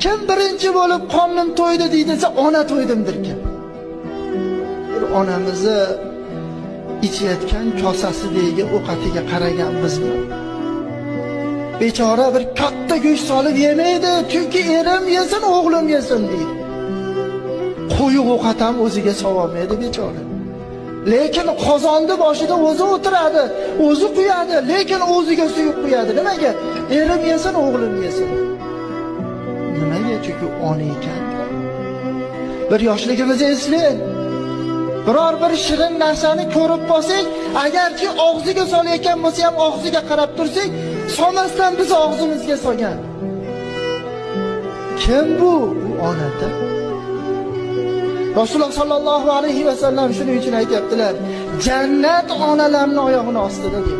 Kim birinchi bo'lib qornim to'ydi deydi-desa, ona to'ydimdir kim. Bir onamizni ichayotgan kosasidagi ovqatiga qaraganmizmi? Bechora bir katta go'sht solib yemaydi, chunki erim yesin, o'g'lim yesin deydi. Qo'yiq ovqat ham o'ziga sololmaydi bechora. Lekin qozonni boshida o'zi o'tiradi, o'zi quyadi, lekin o'ziga suyib quyadi. Nimaga? Erim yesin, o'g'lim yesin. Nimaga? Chunki ona ekan. Bir yoshligimizni eslang. Biror bir shirin narsani ko'rib qolsak, agarki og'ziga solayotgan bo'lsa ham og'ziga qarab tursak, solmasdan biz og'zimizga solgan. Kim bu? Bu onadir. Rasululloh sallallohu alayhi va sallam shuning uchun aytibdilar, jannat onalarning oyog'ini ostida deb.